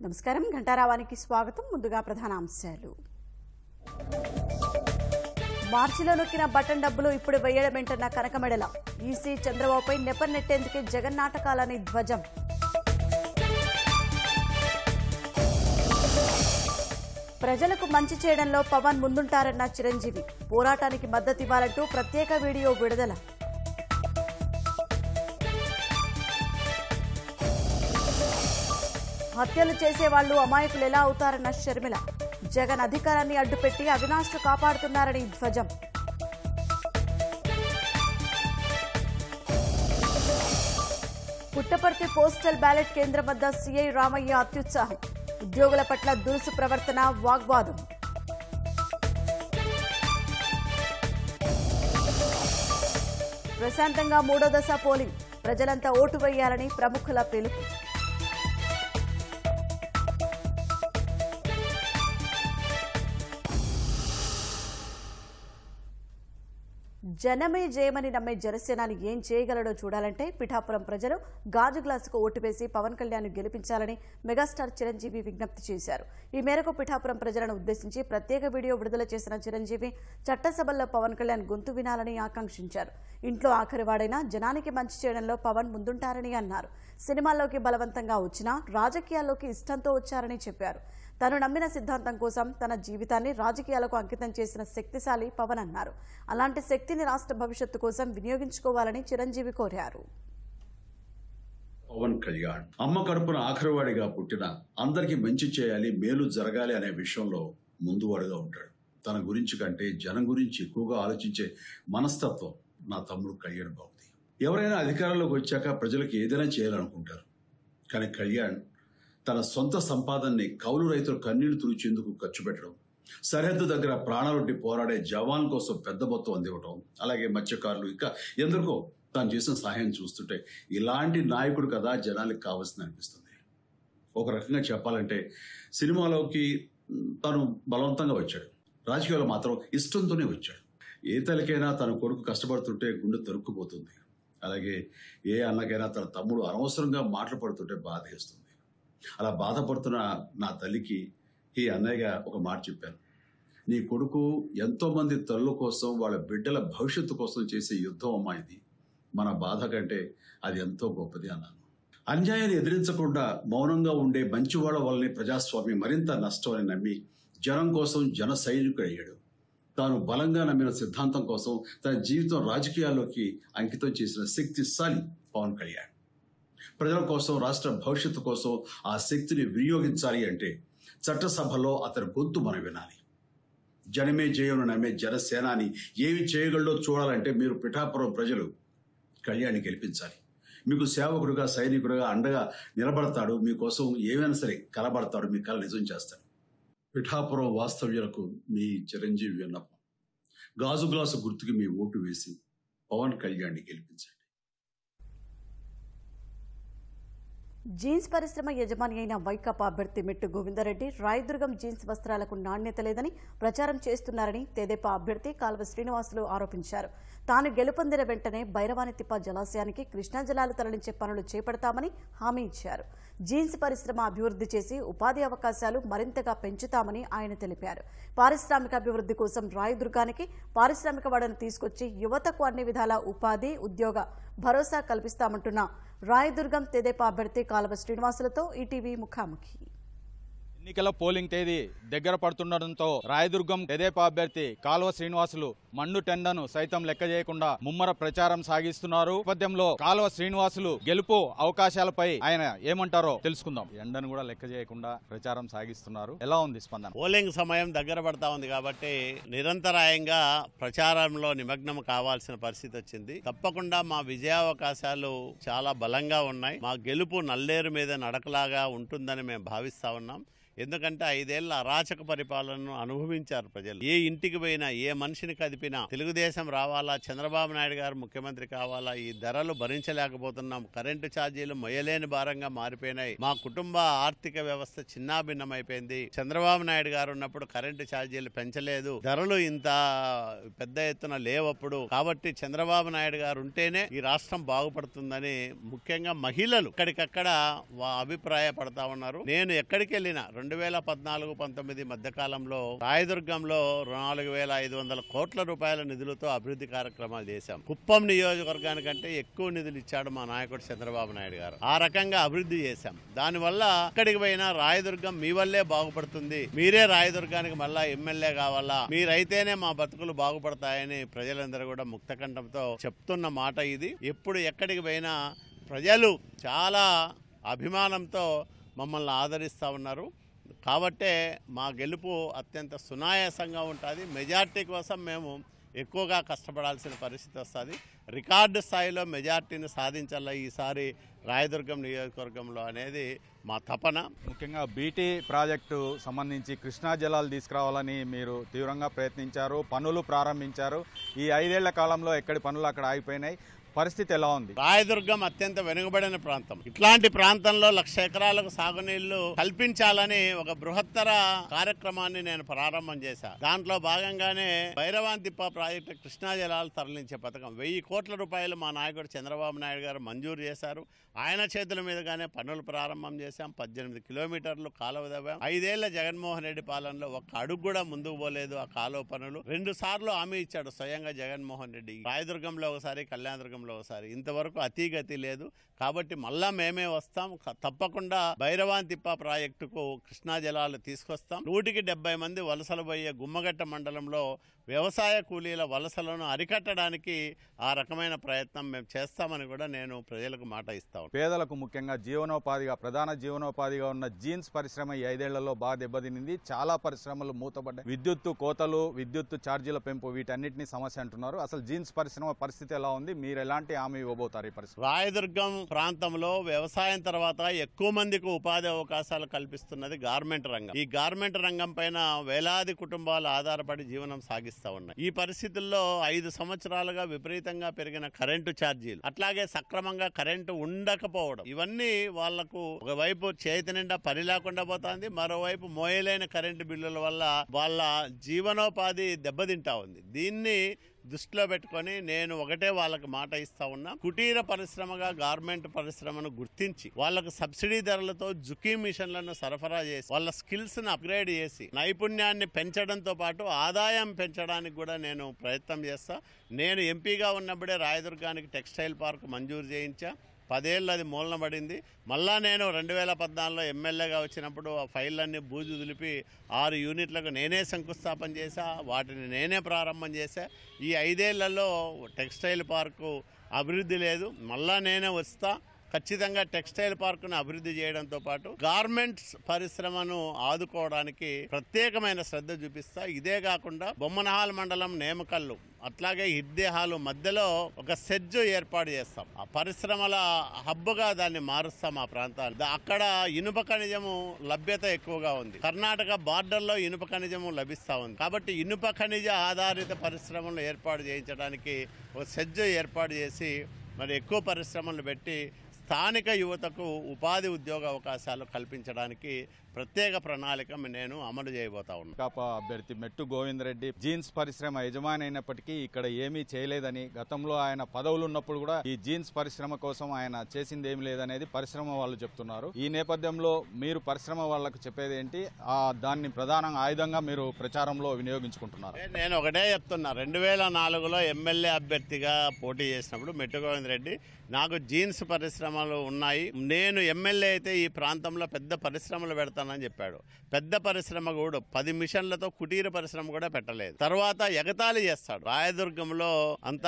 నమస్కారం ఘంటారావానికి స్వాగతం. ముందుగా ప్రధాన అంశాలు. మార్చిలో నొక్కిన బటన్ డబ్బులు ఇప్పుడు వేయడమేంటన్న కనకమెడల. ఈసీ చంద్రబాబుపై నెపన్నెట్టేందుకే జగన్ నాటకాలని ధ్వజం. ప్రజలకు మంచి చేయడంలో పవన్ ముందుంటారన్న చిరంజీవి. పోరాటానికి మద్దతివ్వాలంటూ ప్రత్యేక వీడియో విడుదల. హత్యలు చేసేవాళ్లు అమాయకులు ఎలా అవుతారన్న షర్మిల. జగన్ అధికారాన్ని అడ్డుపెట్టి అవినాష్ను కాపాడుతున్నారని ధ్వజం. పుట్టపర్తి పోస్టల్ బ్యాలెట్ కేంద్రం వద్ద సీఐ రామయ్య అత్యుత్సాహం. ఉద్యోగుల పట్ల దురుసు ప్రవర్తన, వాగ్వాదం. ప్రశాంతంగా మూడో దశ పోలింగ్. ప్రజలంతా ఓటు వేయాలని ప్రముఖుల పిలుపు. జనమే జయమని నమ్మే జనసేనాని ఏం చేయగలడో చూడాలంటే పిఠాపురం ప్రజలు గాజు గ్లాసుకు ఓటు వేసి పవన్ కళ్యాణ్ గెలిపించాలని మెగాస్టార్ చిరంజీవి విజ్ఞప్తి చేశారు. ఈ మేరకు పిఠాపురం ప్రజలను ఉద్దేశించి ప్రత్యేక వీడియో విడుదల చేసిన చిరంజీవి చట్టసభల్లో పవన్ కళ్యాణ్ గొంతు వినాలని ఆకాంక్షించారు. ఇంట్లో ఆఖరివాడైనా జనానికి మంచి చేయడంలో పవన్ ముందుంటారని అన్నారు. సినిమాల్లోకి బలవంతంగా వచ్చినా రాజకీయాల్లోకి ఇష్టంతో వచ్చారని చెప్పారు. తను నమ్మిన సిద్ధాంతం కోసం తన జీవితాన్ని రాజకీయాలకు అంకితం చేసిన శక్తిశాలి పవన్ అన్నారు. అలాంటి శక్తిని రాష్ట్ర భవిష్యత్తు కోసం వినియోగించుకోవాలని చిరంజీవి కోరారు. పవన్ కళ్యాణ్ అమ్మ కడుపున ఆఖరివాడిగా పుట్టిన అందరికీ మంచి చేయాలి, మేలు జరగాలి అనే విషయంలో ముందువాడుగా ఉంటాడు. తన గురించి కంటే జనం గురించి ఎక్కువగా ఆలోచించే మనస్తత్వం నా తమ్ముడు కళ్యాణ్ బాబుది. ఎవరైనా అధికారంలోకి వచ్చాక ప్రజలకు ఏదైనా చేయాలనుకుంటారు. కానీ కళ్యాణ్ తన సొంత సంపాదనని కౌలు రైతులు కన్నీళ్లు తుడిచేందుకు ఖర్చు పెట్టడం, సరిహద్దు దగ్గర ప్రాణాలొడ్డి పోరాడే జవాన్ కోసం పెద్ద మొత్తం అందివ్వడం, అలాగే మత్స్యకారులు ఇంకా ఎందరికో తాను చేసిన సహాయం చూస్తుంటే ఇలాంటి నాయకుడు కదా జనానికి కావాల్సింది అనిపిస్తుంది. ఒక రకంగా చెప్పాలంటే సినిమాలోకి తను బలవంతంగా వచ్చాడు, రాజకీయాలు మాత్రం ఇష్టంతోనే వచ్చాడు. ఏ తల్లికైనా తన కొడుకు కష్టపడుతుంటే గుండె తరుక్కుపోతుంది. అలాగే ఏ అన్నకైనా తన తమ్ముడు అనవసరంగా మాటలు పడుతుంటే బాధ వేస్తుంది. అలా బాధపడుతున్న నా తల్లికి ఈ అన్నయ్యగా ఒక మాట చెప్పాను. నీ కొడుకు ఎంతో మంది తల్లుల కోసం, వాళ్ళ బిడ్డల భవిష్యత్తు కోసం చేసే యుద్ధం అమ్మా ఇది. మన బాధ కంటే అది ఎంతో గొప్పది అన్నాను. అన్యాయాన్ని ఎదిరించకుండా మౌనంగా ఉండే మంచివాళ్ల వల్లనే ప్రజాస్వామ్యం మరింత నష్టం అని నమ్మి జనం కోసం జన సైనికుడు అయ్యాడు. తాను బలంగా నమ్మిన సిద్ధాంతం కోసం తన జీవితం రాజకీయాల్లోకి అంకితం చేసిన శక్తిశాలి పవన్ కళ్యాణ్. ప్రజల కోసం, రాష్ట్ర భవిష్యత్తు కోసం ఆ శక్తిని వినియోగించాలి అంటే చట్టసభలో అతని గొంతు మనం వినాలి. జనమే జయను నమ్మే జనసేనాని ఏమి చేయగలడో చూడాలంటే మీరు పిఠాపురం ప్రజలు కళ్యాణ్ని గెలిపించాలి. మీకు సేవకుడుగా, సైనికుడుగా అండగా నిలబడతాడు. మీకోసం ఏమైనా సరే కలబడతాడు, మీ కళ నిజం చేస్తాడు. పిఠాపురం వాస్తవ్యులకు మీ చిరంజీవి విన్నపం. గాజు గ్లాసు గుర్తుకి మీ ఓటు వేసి పవన్ కళ్యాణ్ని గెలిపించండి. జీన్స్ పరిశ్రమ యజమాని అయిన వైకాపా అభ్యర్థి మెట్టు గోవిందరెడ్డి రాయదుర్గం జీన్స్ వస్త్రాలకు నాణ్యత లేదని ప్రచారం చేస్తున్నారని తెదేపా అభ్యర్థి కాల్వ శ్రీనివాసులు ఆరోపించారు. తాను గెలుపొందిన వెంటనే భైరవానితిప్ప జలాశయానికి కృష్ణా జలాలు తరలించే పనులు చేపడతామని హామీ ఇచ్చారు. జీన్స్ పరిశ్రమ అభివృద్ధి చేసి ఉపాధి అవకాశాలు మరింతగా పెంచుతామని ఆయన తెలిపారు. పారిశ్రామిక అభివృద్ధి కోసం రాయదుర్గానికి పారిశ్రామికవాడను తీసుకొచ్చి యువతకు అన్ని విధాల ఉపాధి, ఉద్యోగ భరోసా కల్పిస్తామంటున్న రాయదుర్గం తెదేపా అభ్యర్థి కాల్వ శ్రీనివాసులతో ఈటీవీ ముఖాముఖి. ఎన్నికల పోలింగ్ తేదీ దగ్గర పడుతుండటంతో రాయదుర్గం తెదేపా అభ్యర్థి కాల్వ శ్రీనివాసులు మండు టెండను సైతం లెక్క చేయకుండా ముమ్మర ప్రచారం సాగిస్తున్నారు. నేపథ్యంలో కాల్వ శ్రీనివాసులు గెలుపు అవకాశాలపై ఆయన ఏమంటారో తెలుసుకుందాం. ఎండను కూడా లెక్క చేయకుండా ప్రచారం సాగిస్తున్నారు. ఎలా ఉంది స్పందన? పోలింగ్ సమయం దగ్గర పడతా ఉంది కాబట్టి నిరంతరాయంగా ప్రచారంలో నిమగ్నం కావాల్సిన పరిస్థితి వచ్చింది. తప్పకుండా మా విజయావకాశాలు చాలా బలంగా ఉన్నాయి. మా గెలుపు నల్లేరు మీద నడకలాగా ఉంటుందని మేము భావిస్తా ఉన్నాం. ఎందుకంటే 5 ఏళ్ల అరాచక పరిపాలనను అనుభవించారు ప్రజలు. ఏ ఇంటికి పోయినా, ఏ మనిషిని కదిపినా తెలుగుదేశం రావాలా, చంద్రబాబు నాయుడు గారు ముఖ్యమంత్రి కావాలా, ఈ ధరలు భరించలేకపోతున్నాం, కరెంటు ఛార్జీలు మొయ్యలేని భారంగా మారిపోయినాయి, మా కుటుంబ ఆర్థిక వ్యవస్థ చిన్నాభిన్నమైపోయింది, చంద్రబాబు నాయుడు గారు ఉన్నప్పుడు కరెంటు ఛార్జీలు పెంచలేదు, ధరలు ఇంత పెద్ద ఎత్తున లేవప్పుడు, కాబట్టి చంద్రబాబు నాయుడు గారు ఉంటేనే ఈ రాష్ట్రం బాగుపడుతుందని ముఖ్యంగా మహిళలు ఇక్కడికక్కడ అభిప్రాయపడతా ఉన్నారు. నేను ఎక్కడికి వెళ్ళినా 2014-19 మధ్య కాలంలో రాయదుర్గంలో 4,500 కోట్ల రూపాయల నిధులతో అభివృద్ధి కార్యక్రమాలు చేశాం. కుప్పం నియోజకవర్గానికంటే ఎక్కువ నిధులు ఇచ్చాడు మా నాయకుడు చంద్రబాబు నాయుడు గారు. ఆ రకంగా అభివృద్ధి చేశాం. దానివల్ల ఎక్కడికి పోయినా రాయదుర్గం మీ వల్లే బాగుపడుతుంది, మీరే రాయదుర్గానికి మళ్ళా ఎమ్మెల్యే కావాలా, మీరైతేనే మా బతుకులు బాగుపడతాయని ప్రజలందరూ కూడా ముక్తకంఠంతో చెప్తున్న మాట ఇది. ఎప్పుడు ఎక్కడికి పోయినా ప్రజలు చాలా అభిమానంతో మమ్మల్ని ఆదరిస్తూ ఉన్నారు. కాబట్టే మా గెలుపు అత్యంత సునాయాసంగా ఉంటుంది. మెజార్టీ కోసం మేము ఎక్కువగా కష్టపడాల్సిన పరిస్థితి వస్తుంది. రికార్డు స్థాయిలో మెజార్టీని సాధించాల ఈసారి రాయదుర్గం నియోజకవర్గంలో అనేది మా తపన. ముఖ్యంగా బీటీ ప్రాజెక్టు సంబంధించి కృష్ణా జలాలు తీసుకురావాలని మీరు తీవ్రంగా ప్రయత్నించారు, పనులు ప్రారంభించారు. ఈ 5 ఏళ్ల కాలంలో ఎక్కడి పనులు అక్కడ ఆగిపోయినాయి, పరిస్థితి ఎలా ఉంది? రాయదుర్గం అత్యంత వెనుకబడిన ప్రాంతం. ఇట్లాంటి ప్రాంతంలో 1,00,000 ఎకరాలకు సాగునీళ్లు కల్పించాలని ఒక బృహత్తర కార్యక్రమాన్ని నేను ప్రారంభం చేశా. దాంట్లో భాగంగానే భైరవాంతిప్ప ప్రాజెక్టు కృష్ణా జలాలు తరలించే పథకం 1000 కోట్ల రూపాయలు మా నాయకుడు చంద్రబాబు నాయుడు గారు మంజూరు చేశారు. ఆయన చేతుల మీదుగానే పనులు ప్రారంభం చేశాం. 18 కిలోమీటర్లు కాలువ తవ్వాం. 5 ఏళ్ల జగన్మోహన్ రెడ్డి పాలనలో ఒక్క అడుగు కూడా ముందుకు పోలేదు ఆ కాలువ పనులు. 2 సార్లు హామీ ఇచ్చాడు స్వయంగా జగన్మోహన్ రెడ్డి. రాయదుర్గంలో ఒకసారి, కళ్యాణదుర్గంలో ఒకసారి. ఇంతవరకు అతీగతి లేదు. కాబట్టి మళ్ళా మేమే వస్తాం. తప్పకుండా భైరవాంతిప్ప ప్రాజెక్టుకు కృష్ణా జలాలు తీసుకొస్తాం. 170 మంది వలసలు పోయే గుమ్మగట్ట మండలంలో వ్యవసాయ కూలీల వలసలను అరికట్టడానికి ఆ రకమైన ప్రయత్నం మేము చేస్తామని కూడా నేను ప్రజలకు మాట ఇస్తాను. పేదలకు ముఖ్యంగా ప్రధాన జీవనోపాధిగా ఉన్న జీన్స్ పరిశ్రమ ఈ 5 ఏళ్లలో బాగా దెబ్బతినింది. చాలా పరిశ్రమలు మూతపడ్డాయి. విద్యుత్తు కోతలు, విద్యుత్తు ఛార్జీల పెంపు, వీటన్నిటిని సమస్య అంటున్నారు. అసలు జీన్స్ పరిశ్రమ పరిస్థితి ఎలా ఉంది? మీరు ఎలాంటి హామీ ఇవ్వబోతారు ఈ పరిశ్రమ? రాయదుర్గం ప్రాంతంలో వ్యవసాయం తర్వాత ఎక్కువ మందికి ఉపాధి అవకాశాలు కల్పిస్తున్నది గార్మెంట్ రంగం. ఈ గార్మెంట్ రంగం పైన వేలాది కుటుంబాలు ఆధారపడి జీవనం సాగిస్తాయి. ఈ పరిస్థితుల్లో 5 సంవత్సరాలుగా విపరీతంగా పెరిగిన కరెంటు ఛార్జీలు, అట్లాగే సక్రమంగా కరెంటు ఉండకపోవడం, ఇవన్నీ వాళ్లకు ఒకవైపు చేతి నిండా పని లేకుండా పోతుంది, మరోవైపు మోయలేని కరెంటు బిల్లుల వల్ల వాళ్ళ జీవనోపాధి దెబ్బతింటా ఉంది. దీన్ని దృష్టిలో పెట్టుకొని నేను ఒకటే వాళ్ళకి మాట ఇస్తా ఉన్నా, కుటీర పరిశ్రమగా గార్మెంట్ పరిశ్రమను గుర్తించి వాళ్ళకు సబ్సిడీ ధరలతో జుకీ మిషన్లను సరఫరా చేసి వాళ్ళ స్కిల్స్ ను అప్గ్రేడ్ చేసి నైపుణ్యాన్ని పెంచడంతో పాటు ఆదాయం పెంచడానికి కూడా నేను ప్రయత్నం చేస్తా. నేను ఎంపీగా ఉన్నప్పుడే రాయదుర్గానికి టెక్స్టైల్ పార్క్ మంజూరు చేయించా. 10 ఏళ్ళు అది మూలన పడింది. మళ్ళా నేను 2014లో ఎమ్మెల్యేగా వచ్చినప్పుడు ఆ ఫైళ్ళన్నీ బూజు దులిపి 6 యూనిట్లకు నేనే శంకుస్థాపన చేశా, వాటిని నేనే ప్రారంభం చేశా. ఈ 5 ఏళ్లలో టెక్స్టైల్ పార్కు అభివృద్ధి లేదు. మళ్ళా నేనే వస్తా. ఖచ్చితంగా టెక్స్టైల్ పార్కును అభివృద్ధి చేయడంతో పాటు గార్మెంట్స్ పరిశ్రమను ఆదుకోవడానికి ప్రత్యేకమైన శ్రద్ధ చూపిస్తా. ఇదే కాకుండా బొమ్మనహాల్ మండలం నేమకల్లు, అట్లాగే హిద్దేహాలు మధ్యలో ఒక సెడ్జ్ ఏర్పాటు చేస్తాం. ఆ పరిశ్రమల హబ్బుగా దాన్ని మారుస్తాం ఆ ప్రాంతాన్ని. అక్కడ ఇనుప ఖనిజము లభ్యత ఎక్కువగా ఉంది. కర్ణాటక బార్డర్లో ఇనుప ఖనిజము లభిస్తా ఉంది. కాబట్టి ఇనుప ఖనిజ ఆధారిత పరిశ్రమలు ఏర్పాటు చేయించడానికి ఒక సెడ్జ్ ఏర్పాటు చేసి మరి ఎక్కువ పరిశ్రమలు పెట్టి స్థానిక యువతకు ఉపాధి ఉద్యోగ అవకాశాలు కల్పించడానికి ప్రత్యేక ప్రణాళిక నేను అమలు చేయబోతా ఉన్నాను. కాపా అభ్యర్థి మెట్టు గోవిందరెడ్డి జీన్స్ పరిశ్రమ యజమాని అయినప్పటికీ ఇక్కడ ఏమీ చేయలేదని, గతంలో ఆయన పదవులు ఉన్నప్పుడు కూడా ఈ జీన్స్ పరిశ్రమ కోసం ఆయన చేసింది ఏమి లేదనేది పరిశ్రమ వాళ్ళు చెప్తున్నారు. ఈ నేపథ్యంలో మీరు పరిశ్రమ వాళ్ళకు చెప్పేది ఏంటి? దాన్ని ప్రధాన ఆయుధంగా మీరు ప్రచారంలో వినియోగించుకుంటున్నారు. నేను ఒకటే చెప్తున్నా, 2004లో ఎమ్మెల్యే అభ్యర్థిగా పోటీ చేసినప్పుడు మెట్టు గోవిందరెడ్డి నాకు జీన్స్ పరిశ్రమలు ఉన్నాయి, నేను ఎమ్మెల్యే అయితే ఈ ప్రాంతంలో పెద్ద పరిశ్రమలు పెడతానని చెప్పాడు. పెద్ద పరిశ్రమ కూడా 10 మిషన్లతో కుటీర పరిశ్రమ కూడా పెట్టలేదు. తర్వాత ఎగతాళి చేస్తాడు. రాయదుర్గంలో అంత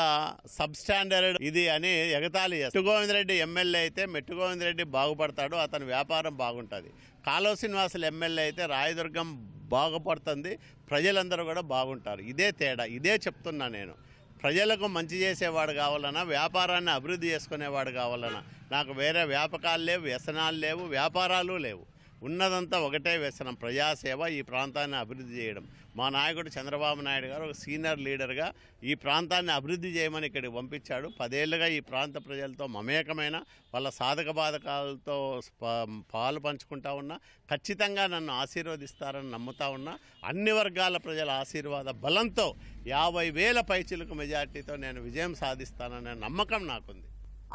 సబ్ స్టాండర్డ్ ఇది అని ఎగతాళి చేస్తాడు. మెట్టు గోవిందరెడ్డి ఎమ్మెల్యే అయితే మెట్టు గోవిందరెడ్డి బాగుపడతాడు, అతని వ్యాపారం బాగుంటుంది. కాలువ శ్రీనివాసులు ఎమ్మెల్యే అయితే రాయదుర్గం బాగుపడుతుంది, ప్రజలందరూ కూడా బాగుంటారు. ఇదే తేడా. ఇదే చెప్తున్నా నేను. ప్రజలకు మంచి చేసేవాడు కావాలన్నా, వ్యాపారాన్ని అభివృద్ధి చేసుకునేవాడు కావాలన్నా, నాకు వేరే వ్యాపకాలు లేవు, వ్యసనాలు లేవు, వ్యాపారాలు లేవు. ఉన్నదంతా ఒకటే వ్యసనం, ప్రజాసేవ, ఈ ప్రాంతాన్ని అభివృద్ధి చేయడం. మా నాయకుడు చంద్రబాబు నాయుడు గారు ఒక సీనియర్ లీడర్గా ఈ ప్రాంతాన్ని అభివృద్ధి చేయమని ఇక్కడికి పంపించాడు. 10 ఏళ్ళుగా ఈ ప్రాంత ప్రజలతో మమేకమైన, వాళ్ళ సాధక బాధకాలతో పాలు పంచుకుంటా ఉన్నా. ఖచ్చితంగా నన్ను ఆశీర్వదిస్తారని నమ్ముతా ఉన్నా. అన్ని వర్గాల ప్రజల ఆశీర్వాద బలంతో 50,000 పైచిలకు మెజార్టీతో నేను విజయం సాధిస్తాననే నమ్మకం నాకుంది.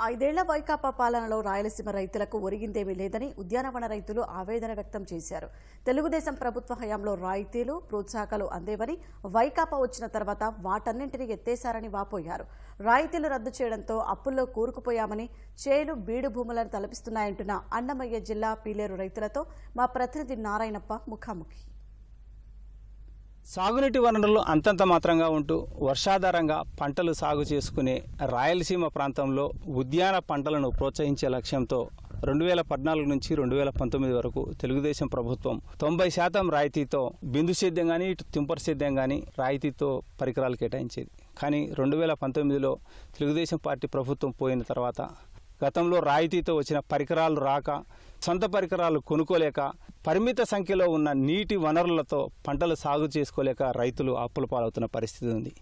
5 ఏళ్ల వైకాపా పాలనలో రాయలసీమ రైతులకు ఒరిగిందేమీ లేదని ఉద్యానవన రైతులు ఆవేదన వ్యక్తం చేశారు. తెలుగుదేశం ప్రభుత్వ హయాంలో రాయితీలు, ప్రోత్సాహకాలు అందేవని, వైకాపా వచ్చిన తర్వాత వాటన్నింటినీ ఎత్తేశారని వాపోయారు. రాయితీలు రద్దు చేయడంతో అప్పుల్లో కూరుకుపోయామని, చేలు బీడు భూములను తలపిస్తున్నాయంటున్న అన్నమయ్య జిల్లా పీలేరు రైతులతో మా ప్రతినిధి నారాయణప్ప ముఖాముఖి. సాగునీటి వనరులు అంతంత మాత్రంగా ఉంటూ వర్షాధారంగా పంటలు సాగు చేసుకునే రాయలసీమ ప్రాంతంలో ఉద్యాన పంటలను ప్రోత్సహించే లక్ష్యంతో 2014 నుంచి 2019 వరకు తెలుగుదేశం ప్రభుత్వం 90% రాయితీతో బిందు సేద్యం కానీ, ఇటు తుంపర సేద్యం కానీ రాయితీతో పరికరాలు కేటాయించేది. కానీ 2019లో తెలుగుదేశం పార్టీ ప్రభుత్వం పోయిన తర్వాత గతంలో రాయితీతో వచ్చిన పరికరాలు రాక, సొంత పరికరాలు కొనుక్కోలేక, పరిమిత సంఖ్యలో ఉన్న నీటి వనరులతో పంటలు సాగు చేసుకోలేక రైతులు అప్పుల పాలవుతున్న పరిస్థితి ఉంది.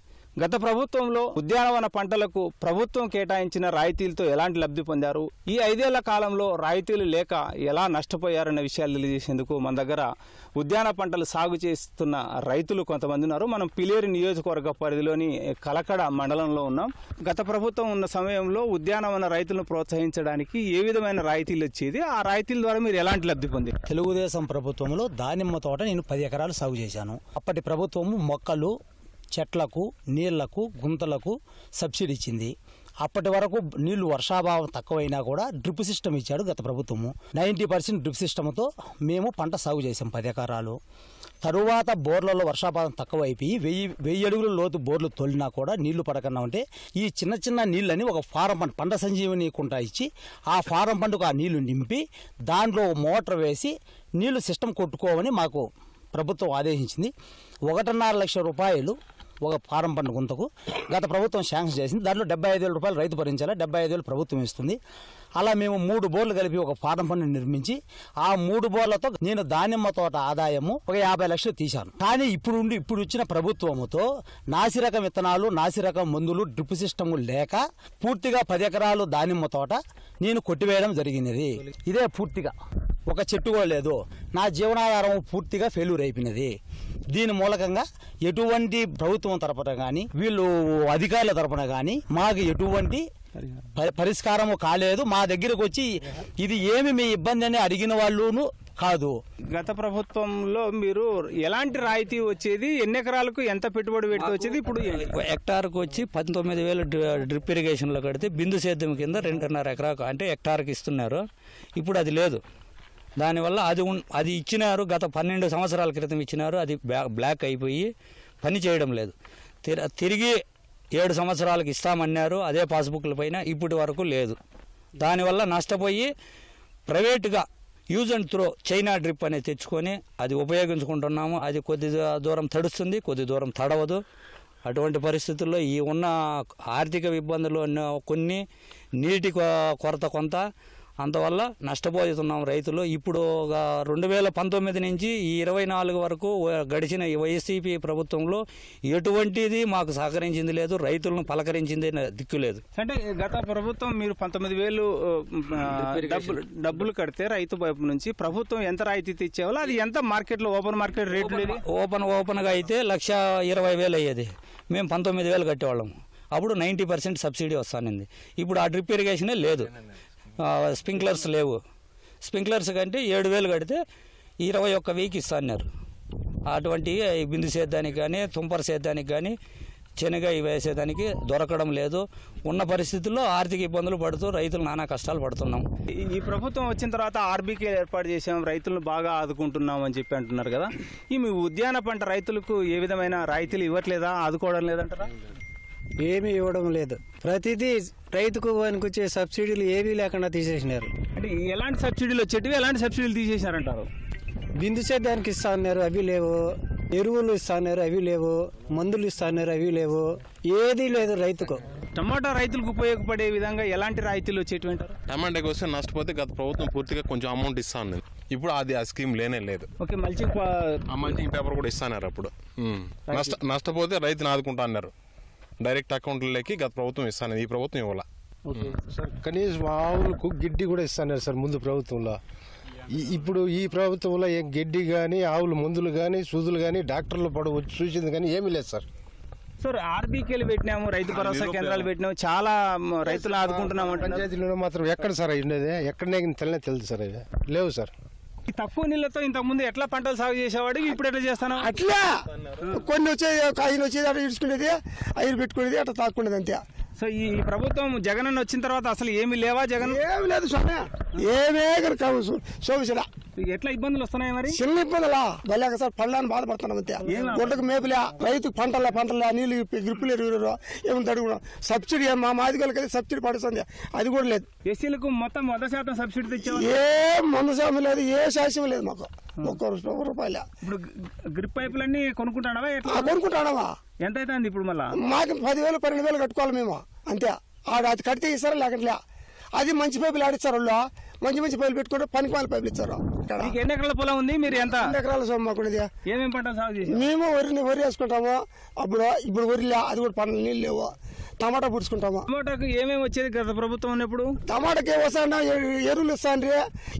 గత ప్రభుత్వంలో ఉద్యానవన పంటలకు ప్రభుత్వం కేటాయించిన రాయితీలతో ఎలాంటి లబ్ధి పొందారు, ఈ 5 ఏళ్ల కాలంలో రాయితీలు లేక ఎలా నష్టపోయారన్న విషయాలు తెలియజేసేందుకు మన దగ్గర ఉద్యాన పంటలు సాగు చేస్తున్న రైతులు కొంతమంది ఉన్నారు. మనం పిలేరు నియోజకవర్గ పరిధిలోని కలకడ మండలంలో ఉన్నాం. గత ప్రభుత్వం ఉన్న సమయంలో ఉద్యానవన రైతులను ప్రోత్సహించడానికి ఏ విధమైన రాయితీలు వచ్చేది, ఆ రాయితీల ద్వారా మీరు ఎలాంటి లబ్ధి పొందారు? తెలుగుదేశం ప్రభుత్వంలో దానిమ్మ తోట నేను 10 ఎకరాలు సాగు చేశాను. అప్పటి ప్రభుత్వము మొక్కలు, చెట్లకు, నీళ్లకు, గుంతలకు సబ్సిడీ ఇచ్చింది. అప్పటి వరకు నీళ్లు వర్షాభావం తక్కువైనా కూడా డ్రిప్ సిస్టమ్ ఇచ్చాడు గత ప్రభుత్వము. 90% డ్రిప్ సిస్టమ్తో మేము పంట సాగు చేసాం 10 ఎకరాలు. తరువాత బోర్లలో వర్షాపాతం తక్కువ అయిపోయి 1000 అడుగుల లోతు బోర్లు తోలినా కూడా నీళ్లు పడకన్నా ఉంటే ఈ చిన్న చిన్న నీళ్ళని ఒక ఫారం పంట సంజీవని కుంటా ఇచ్చి ఆ ఫారం పంటకు ఆ నీళ్లు నింపి దాంట్లో మోటార్ వేసి నీళ్లు సిస్టమ్ కొట్టుకోవని మాకు ప్రభుత్వం ఆదేశించింది. 1.5 లక్షల రూపాయలు ఒక ఫారం పంట గుంతకు గత ప్రభుత్వం శాంక్షన్ చేసింది. దాంట్లో 75,000 రూపాయలు రైతు భరించాలి, 75,000 ప్రభుత్వం ఇస్తుంది. అలా మేము 3 బోర్లు కలిపి ఒక ఫారం పంట నిర్మించి ఆ 3 బోర్లతో నేను దానిమ్మ తోట ఆదాయము ఒక 50 లక్షలు తీశాను. కానీ ఇప్పుడు వచ్చిన ప్రభుత్వముతో నాసిరకం విత్తనాలు, నాసిరకం మందులు, డ్రిప్ సిస్టమ్ లేక పూర్తిగా 10 ఎకరాలు దానిమ్మ తోట నేను కొట్టివేయడం జరిగినది. ఇదే పూర్తిగా ఒక చెట్టు కూడా లేదు. నా జీవనాధారం పూర్తిగా ఫెయిల్యూర్ అయిపోయినది. దీని మూలకంగా ఎటువంటి ప్రభుత్వం తరపున కానీ, వీళ్ళు అధికారుల తరపున కానీ మాకు ఎటువంటి పరిష్కారం కాలేదు. మా దగ్గరకు వచ్చి ఇది ఏమి మీ ఇబ్బంది అని అడిగిన వాళ్ళును కాదు. గత ప్రభుత్వంలో మీరు ఎలాంటి రాయితీ వచ్చేది, ఎన్ని ఎకరాలకు ఎంత పెట్టుబడి పెట్టి వచ్చేది? ఇప్పుడు హెక్టార్కు వచ్చి 19,000 డ్రిప్ ఇరిగేషన్లో కడితే బిందు సేద్యం కింద 2.5 ఎకరాకు అంటే హెక్టార్కి ఇస్తున్నారు. ఇప్పుడు అది లేదు. దానివల్ల అది ఇచ్చినారు, గత 12 సంవత్సరాల క్రితం ఇచ్చినారు. అది బ్లాక్ అయిపోయి పని చేయడం లేదు. తిరిగి 7 సంవత్సరాలకు ఇస్తామన్నారు, అదే పాస్బుక్ల పైన ఇప్పటి వరకు లేదు. దానివల్ల నష్టపోయి ప్రైవేటుగా use and throw China drip అనేది తెచ్చుకొని అది ఉపయోగించుకుంటున్నాము. అది కొద్ది దూరం తడుస్తుంది, కొద్ది దూరం తడవదు. అటువంటి పరిస్థితుల్లో ఈ ఉన్న ఆర్థిక ఇబ్బందులు కొన్ని, నీటి కొరత కొంత, అందువల్ల నష్టపోతున్నాం రైతులు. ఇప్పుడు 2019 నుంచి ఈ 24 వరకు గడిచిన వైసీపీ ప్రభుత్వంలో ఎటువంటిది మాకు సహకరించింది లేదు, రైతులను పలకరించింది దిక్కు లేదు. అంటే గత ప్రభుత్వం మీరు 19,000 డబ్బులు కడితే రైతు వైపు నుంచి ప్రభుత్వం ఎంత రాయితీ ఇచ్చేవాళ్ళు, అది ఎంత మార్కెట్లో ఓపెన్ మార్కెట్ రేట్లు? ఓపెన్గా అయితే 1,20,000 అయ్యేది. మేము 19,000 కట్టేవాళ్ళము. అప్పుడు 90% సబ్సిడీ వస్తానండి. ఇప్పుడు ఆ డ్రిప్ ఇరిగేషనే లేదు, స్ప్రింక్లర్స్ లేవు. స్ప్రింక్లర్స్ కంటే 7,000 కడితే 21,000 ఇస్తున్నారు. అటువంటి బిందు సేద్యానికి కానీ, తుంపర సేద్యానికి కానీ, శనగ వేసేదానికి దొరకడం లేదు. ఉన్న పరిస్థితుల్లో ఆర్థిక ఇబ్బందులు పడుతూ రైతులు నానా కష్టాలు పడుతున్నాం. ఈ ప్రభుత్వం వచ్చిన తర్వాత ఆర్బీకే ఏర్పాటు చేసాం, రైతులను బాగా ఆదుకుంటున్నాం అని చెప్పి అంటున్నారు కదా. ఈ మీ ఉద్యాన పంట రైతులకు ఏ విధమైన రాయితీలు ఇవ్వట్లేదా, ఆదుకోవడం లేదంటారా? ఏమీ ఇవ్వడం లేదు. ప్రతిదీ రైతుకు వచ్చే సబ్సిడీలు ఏమీ లేకుండా తీసేసినారు. అంటే ఎలాంటి సబ్సిడీలు వచ్చేటివి, ఎలాంటి సబ్సిడీలు తీసేసినారంటారు? బిందు సేద్యానికి ఇస్తా ఉన్నారు, అవి లేవు. ఎరువులు ఇస్తా ఉన్నారు, అవి లేవు. మందులు ఇస్తా ఉన్నారు, అవి లేవు. ఏదీ లేదు రైతుకు. టమాటా రైతులకు ఉపయోగపడే విధంగా ఎలాంటి రాయితీలు వచ్చేటువంటి? టమాటాకి వస్తే నష్టపోతే గత ప్రభుత్వం పూర్తిగా కొంచెం అమౌంట్ ఇస్తా ఉన్నది. ఇప్పుడు అది ఆ స్కీమ్ లేనే లేదు. ఓకే, మల్చింగ్ పేపర్ కూడా ఇస్తున్నారు. అప్పుడు నష్టపోతే రైతుని ఆదుకుంటా అన్నారు. డైరెక్ట్ అకౌంట్లకి గత ప్రభుత్వం ఇస్తాను, ఈ ప్రభుత్వం ఇవ్వాల. సార్ కనీసం ఆవులకు గిడ్డి కూడా ఇస్తున్నారు సార్ ముందు ప్రభుత్వంలో. ఇప్పుడు ఈ ప్రభుత్వంలో ఏం గడ్డి కానీ ఆవుల మందులు కానీ సూదులు కానీ డాక్టర్లు వచ్చి చూసింది కానీ ఏమీ లేదు సార్. సార్ ఆర్బీకేలు పెట్టినాము, రైతు భరోసా కేంద్రాలు పెట్టినాము, చాలా రైతులు ఆదుకుంటున్నాము. పంచాయతీలో మాత్రం ఎక్కడ సార్ ఉండేది? ఎక్కడనే తెలుసు సార్, అవి లేవు సార్. తక్కువ నీళ్ళతో ఇంతకు ముందు ఎట్లా పంటలు సాగు చేసేవాడు, ఇప్పుడు ఎట్లా చేస్తాను? అట్లా కొన్ని వచ్చేది, ఆయన వచ్చేది అట్లా ఇడుచుకునేది, ఐదు పెట్టుకునేది అట్లా తాక్కునేది అంతే. సో ఈ ప్రభుత్వం జగన్ అన్న వచ్చిన తర్వాత అసలు ఏమి లేవా? జగన్ ఏమి లేదు స్వామి, ఏమే సోమిసలా. ఎట్లా ఇబ్బందులు వస్తున్నాయి మరి? చిన్న ఇబ్బందులా బలేక సార్, పళ్ళని బాధపడుతున్నాం అంతే. గుంటకు మేపులే, రైతుకు పంటలే, నీళ్ళు గ్రిప్పులు ఎరుగురు ఏమి అడుగున్నాం. సబ్సిడీ మా మాదిగోళ్ళకి సబ్సిడీ పడుతుంది, అది కూడా లేదు. ఎస్సీలకు మొత్తం 100% సబ్సిడీ తెచ్చాము. ఏ మందు శాతం లేదు, ఏ శాస్యం లేదు మాకు. ₹1 ఇప్పుడు గ్రిప్ పైపులన్నీ కొనుక్కుంటావా? కొనుక్కుంటావా? ఎంత అవుతుంది ఇప్పుడు? మళ్ళా మాకు 10,000 12,000 కట్టుకోవాలి మేము అంతే. అది కడితే ఇస్తారా లేకట్లే. అది మంచి పైపులు ఆడిస్తారు వాళ్ళు, మంచి పైపులు పెట్టుకుంటే పనికి వాళ్ళ పైపులు ఇచ్చారు. ఎన్ని ఎకరాల పొలం ఉంది? మీరు ఎంత? 2 ఎకరాల సొమ్ము మాకున్నది. ఏమేమి పంటలు సాగు చేసి? మేము వరి వేసుకుంటాము. ఇప్పుడు వరిలే, అది కూడా పంటలు నీళ్ళు లేవు. టమాటా పుడుచుకుంటాము. టమాటాకు ఏమేమి వచ్చేది గత ప్రభుత్వం ఉన్నప్పుడు? టమాటాకి వస్తాండ్రి, ఎరువులు ఇస్తాండ్రి,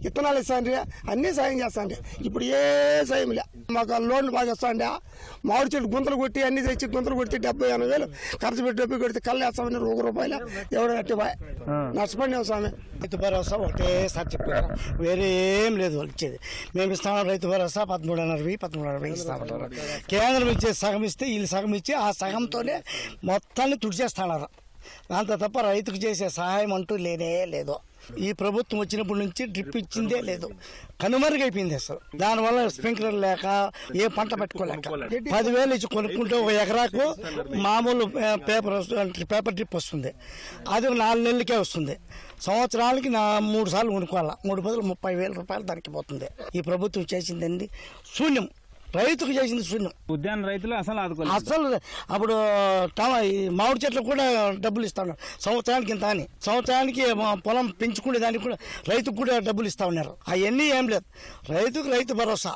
విత్తనాలు ఇస్తాండ్రి, అన్ని సాయం చేస్తాండ్రి. ఇప్పుడు ఏ సాయం లే. మాకు లోన్లు బాగా వస్తాండి. మామిడి చెట్టు గుంతలు కొట్టి అన్ని తెచ్చి గుంతలు కొట్టి 70,000 ఖర్చు పెట్టి డబ్బు కొడితే కళ్ళు వేస్తామని ₹1 ఎవడో కట్టి బాయ్ నష్టపడినాం స్వామి. రైతు భరోసా ఒకటేసారి చెప్పారు, వేరే ఏం లేదు వాళ్ళు ఇచ్చేది. మేము ఇస్తాం రైతు భరోసా 13,500 ఇస్తామంటారు. కేంద్రం ఇచ్చే సగం ఇస్తే వీళ్ళు సగం ఇచ్చి ఆ సగంతోనే మొత్తాన్ని తుడిచేస్తున్నారు. అంత తప్ప రైతుకు చేసే సహాయం అంటూ లేనే లేదు. ఈ ప్రభుత్వం వచ్చినప్పటి నుంచి డ్రిప్ ఇచ్చిందే లేదు, కనుమరుగైపోయింది అసలు. దానివల్ల స్ప్రింక్లర్ లేక ఏ పంట పెట్టుకోలేక 10,000 ఇచ్చి కొనుక్కుంటే 1 ఎకరాకు మామూలు పేపర్ డ్రిప్ వస్తుంది. అది 4 నెలలకే వస్తుంది. సంవత్సరానికి 3 సార్లు కొనుక్కోవాలా. 3 బదులు ₹30,000 దానికి పోతుంది. ఈ ప్రభుత్వం చేసిందండి శూన్యం, రైతుకు చేసింది శూన్యం. ఉద్యాన రైతులు అసలు అసలు అప్పుడు మామిడి చెట్లకు కూడా డబ్బులు ఇస్తా ఉన్నారు సంవత్సరానికి ఇంత అని. సంవత్సరానికి పొలం పెంచుకునే దానికి కూడా రైతుకు కూడా డబ్బులు ఇస్తా ఉన్నారు. అవన్నీ ఏం లేదు, రైతుకు రైతు భరోసా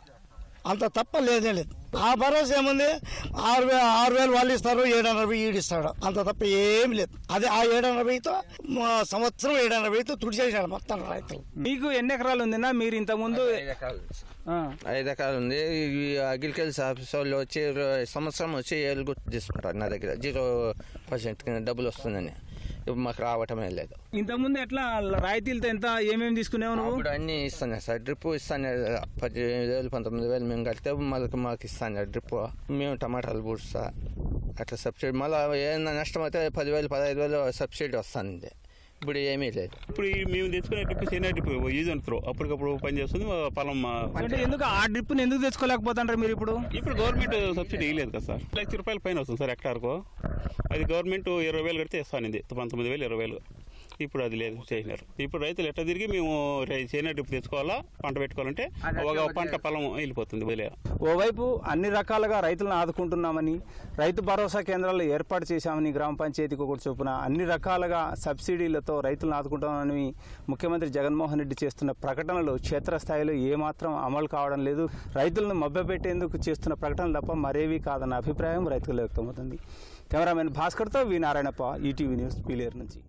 అంత తప్ప లేదే లేదు. ఆ భరోసా ఏముంది, 6,000 వాళ్ళు ఇస్తారు, 7,500 ఈడు ఇస్తాడు, అంత తప్ప ఏమి లేదు. అదే ఆ 7,500తో సంవత్సరం 7,500తో తుడిచేసాడు మొత్తం రైతులు. మీకు ఎన్ని ఎకరాలు ఉందినా? మీరు ఇంతకుముందు 5 ఎకరాలు ఉంది. అగ్రికల్చర్ ఆఫీస్ వాళ్ళు వచ్చి సంవత్సరం వచ్చి 7 గుర్తు తీసుకుంటారు నా దగ్గర. 0% డబ్బులు వస్తుందని. ఇప్పుడు మాకు రావటమే లేదు. ఇంతకుముందు ఎట్లా రాయితీలతో ఎంత ఏమేమి తీసుకునేవు నువ్వు? ఇప్పుడు అన్ని ఇస్తాను సార్. డ్రిప్ ఇస్తాను 18,000 19,000 మేము కడితే మళ్ళీ మాకు ఇస్తాను డ్రిప్. మేము టమాటాలు పూడుస్తా అట్లా సబ్సిడీ. మళ్ళీ ఏదైనా నష్టం అయితే 10,000 15,000 సబ్సిడీ వస్తుంది. ఇప్పుడు ఏమీ లేదు. ఇప్పుడు మేము తెచ్చుకునే drip senior drip use and throw అప్పటికప్పుడు పనిచేస్తుంది పొలం. అంటే ఎందుకు ఆ డ్రిప్ ఎందుకు తెచ్చుకోలేకపోతారు మీరు? ఇప్పుడు గవర్నమెంట్ సబ్సిడీ ఇవ్వలేదు కదా సార్. ₹1,00,000 పైన వస్తుంది సార్ హెక్టార్కు. అది గవర్నమెంట్ 20,000 కడితే ఇస్తాను. 19,000 20,000. ఇప్పుడు అది లేదు, చేసినారు. ఇప్పుడు రైతులు ఎట్లా తిరిగి మేము సీనియర్ డ్రిప్ తెచ్చుకోవాలా, పంట పెట్టుకోవాలంటే ఒక పంట పొలం వెళ్ళిపోతుంది. ఓవైపు అన్ని రకాలుగా రైతులను ఆదుకుంటున్నామని, రైతు భరోసా కేంద్రాలు ఏర్పాటు చేశామని, గ్రామ పంచాయతీకి ఒకటి చొప్పున అన్ని రకాలుగా సబ్సిడీలతో రైతులను ఆదుకుంటామని ముఖ్యమంత్రి జగన్మోహన్ రెడ్డి చేస్తున్న ప్రకటనలు క్షేత్రస్థాయిలో ఏమాత్రం అమలు కావడం లేదు. రైతులను మభ్యపెట్టేందుకు చేస్తున్న ప్రకటనలు తప్ప మరేవీ కాదన్న అభిప్రాయం రైతులు వ్యక్తమవుతుంది. కెమెరామెన్ భాస్కర్తో వి నారాయణప్ప, ఈటీవీ న్యూస్, పీలేరు నుంచి.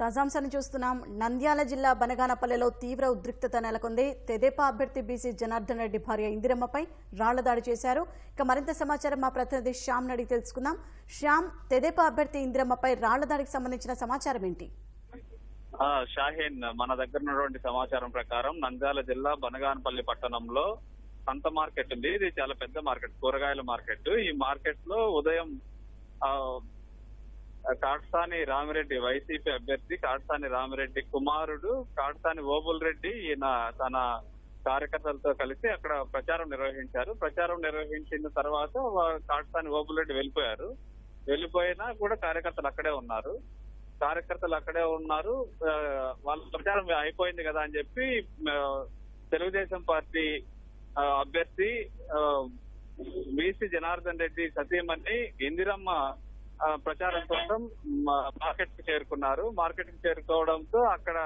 తాజాంశాన్ని చూస్తున్నాం. నంద్యాల జిల్లా బనగానపల్లెలో తీవ్ర ఉద్రిక్తత నెలకొంది. తెదేపా అభ్యర్థి బీసీ జనార్దన్ రెడ్డి భార్య ఇందిరమ్మపై రాళ్ల దాడి చేశారు. ఇక మరింత సమాచారం మా ప్రతినిధి శ్యామ్ అడిగి తెలుసుకుందాం. శ్యామ్, తెదేపా అభ్యర్థి ఇందిరమ్మపై రాళ్ల దాడికి సంబంధించిన సమాచారం ఏంటి? షాహీన్, మన దగ్గర ఉన్నటువంటి సమాచారం ప్రకారం నంద్యాల జిల్లా బనగానపల్లి పట్టణంలో సంత మార్కెట్ ఉంది. ఇది చాలా పెద్ద మార్కెట్, కూరగాయల మార్కెట్. ఈ మార్కెట్ లో ఉదయం కాట్సాని రామిరెడ్డి, వైసీపీ అభ్యర్థి కాట్సాని రామిరెడ్డి కుమారుడు కాట్సాని ఓబుల్ రెడ్డి, ఈయన తన కార్యకర్తలతో కలిసి అక్కడ ప్రచారం నిర్వహించారు. ప్రచారం నిర్వహించిన తర్వాత కాట్సాని ఓబుల్ రెడ్డి వెళ్ళిపోయారు. వెళ్ళిపోయినా కూడా కార్యకర్తలు అక్కడే ఉన్నారు. కార్యకర్తలు అక్కడే ఉన్నారు. వాళ్ళ ప్రచారం అయిపోయింది కదా అని చెప్పి తెలుగుదేశం పార్టీ అభ్యర్థి బీసీ జనార్దన్ రెడ్డి సతీమణి ఇందిరమ్మ ప్రచారం కోసం మార్కెట్ కి చేరుకున్నారు. మార్కెట్ కి చేరుకోవడంతో అక్కడ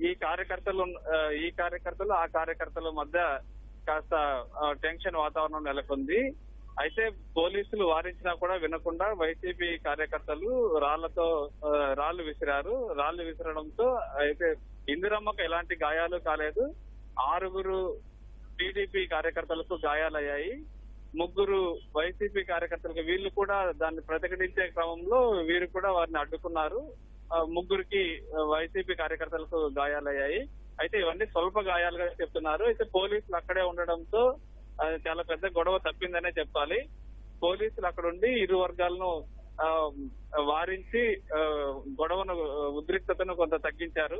ఈ కార్యకర్తలు ఆ కార్యకర్తల మధ్య కాస్త టెన్షన్ వాతావరణం నెలకొంది. అయితే పోలీసులు వారించినా కూడా వినకుండా వైసీపీ కార్యకర్తలు రాళ్లు విసిరారు. రాళ్లు విసిరడంతో అయితే ఇందిరమ్మకు ఎలాంటి గాయాలు కాలేదు. 6 టీడీపీ కార్యకర్తలకు గాయాలయ్యాయి. 3 వైసీపీ కార్యకర్తలకు వీళ్ళు కూడా దాన్ని ప్రతిఘటించే క్రమంలో వీరు కూడా వారిని అడ్డుకున్నారు. 3కి వైసీపీ కార్యకర్తలకు గాయాలయ్యాయి. అయితే ఇవన్నీ స్వల్ప గాయాలుగా చెప్తున్నారు. అయితే పోలీసులు అక్కడే ఉండడంతో చాలా పెద్ద గొడవ తప్పిందనే చెప్పాలి. పోలీసులు అక్కడ ఉండి ఇరు వర్గాలను వారించి గొడవను ఉద్రిక్తతను కొంత తగ్గించారు.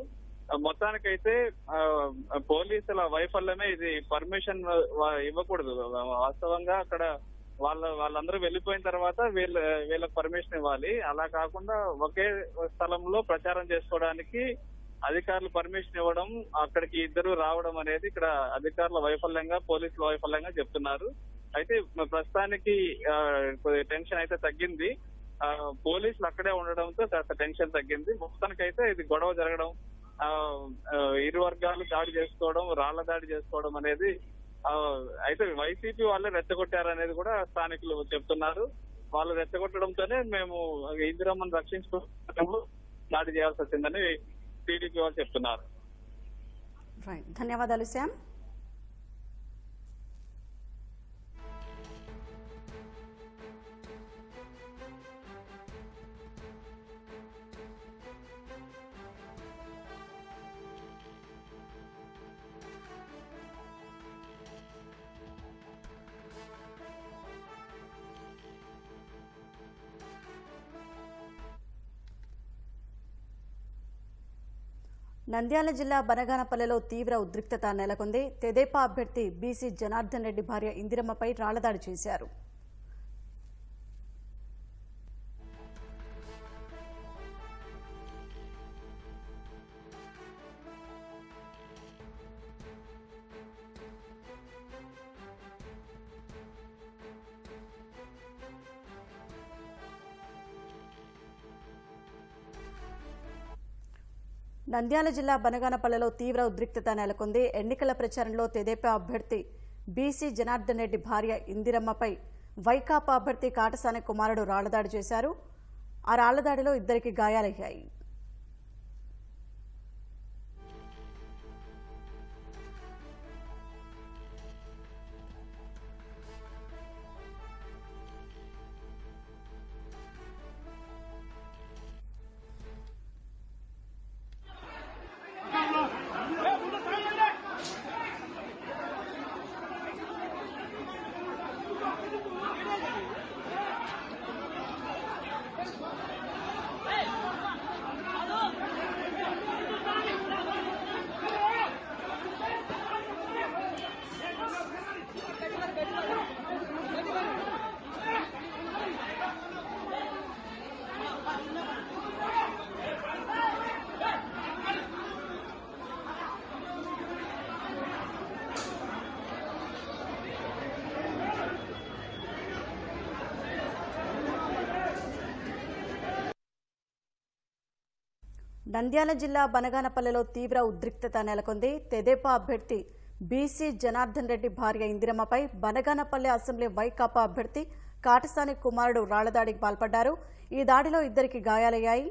మొత్తానికైతే పోలీసుల వైఫల్యమే ఇది. పర్మిషన్ ఇవ్వకూడదు. వాస్తవంగా అక్కడ వాళ్ళందరూ వెళ్ళిపోయిన తర్వాత వీళ్ళకి పర్మిషన్ ఇవ్వాలి. అలా కాకుండా ఒకే స్థలంలో ప్రచారం చేసుకోవడానికి అధికారులు పర్మిషన్ ఇవ్వడం, అక్కడికి ఇద్దరు రావడం అనేది ఇక్కడ అధికారుల వైఫల్యంగా, పోలీసుల వైఫల్యంగా చెప్తున్నారు. అయితే ప్రస్తుతానికి టెన్షన్ అయితే తగ్గింది. పోలీసులు అక్కడే ఉండడంతో కాస్త టెన్షన్ తగ్గింది. మొత్తానికైతే ఇది గొడవ జరగడం, ఇరు వర్గాలు దాడి చేసుకోవడం, రాళ్ల దాడి చేసుకోవడం అనేది అయితే వైసీపీ వాళ్ళే రెచ్చగొట్టారనేది కూడా స్థానికులు చెప్తున్నారు. వాళ్ళు రెచ్చగొట్టడంతోనే మేము ఇందిరమ్మను రక్షించుకోవడంలో దాడి చేయాల్సి వచ్చిందని టీడీపీ వాళ్ళు చెప్తున్నారు. ధన్యవాదాలు శ్యామ్. నంద్యాల జిల్లా బనగానపల్లెలో తీవ్ర ఉద్రిక్తత నెలకొంది. తెదేపా అభ్యర్థి బీసీ జనార్దన్ రెడ్డి భార్య ఇందిరమ్మపై రాళ్లదాడి చేశారు. నంద్యాల జిల్లా బనగానపల్లెలో తీవ్ర ఉద్రిక్తత నెలకొంది. ఎన్నికల ప్రచారంలో తెదేపా అభ్యర్థి బీసీ జనార్దన్ రెడ్డి భార్య ఇందిరమ్మపై వైకాపా అభ్యర్థి కాటసాని కుమారుడు రాళ్లదాడి చేశారు. ఆ రాళ్లదాడిలో 2కి గాయాలయ్యాయి. నంద్యాల జిల్లా బనగానపల్లెలో తీవ్ర ఉద్రిక్తత నెలకొంది. తెదేపా అభ్యర్థి బీసీ జనార్దన్ రెడ్డి భార్య ఇందిరమ్మపై బనగానపల్లె అసెంబ్లీ వైకాపా అభ్యర్థి కాటసాని కుమారుడు రాళ్లదాడికి పాల్పడ్డారు. ఈ దాడిలో 2కి గాయాలయ్యాయి.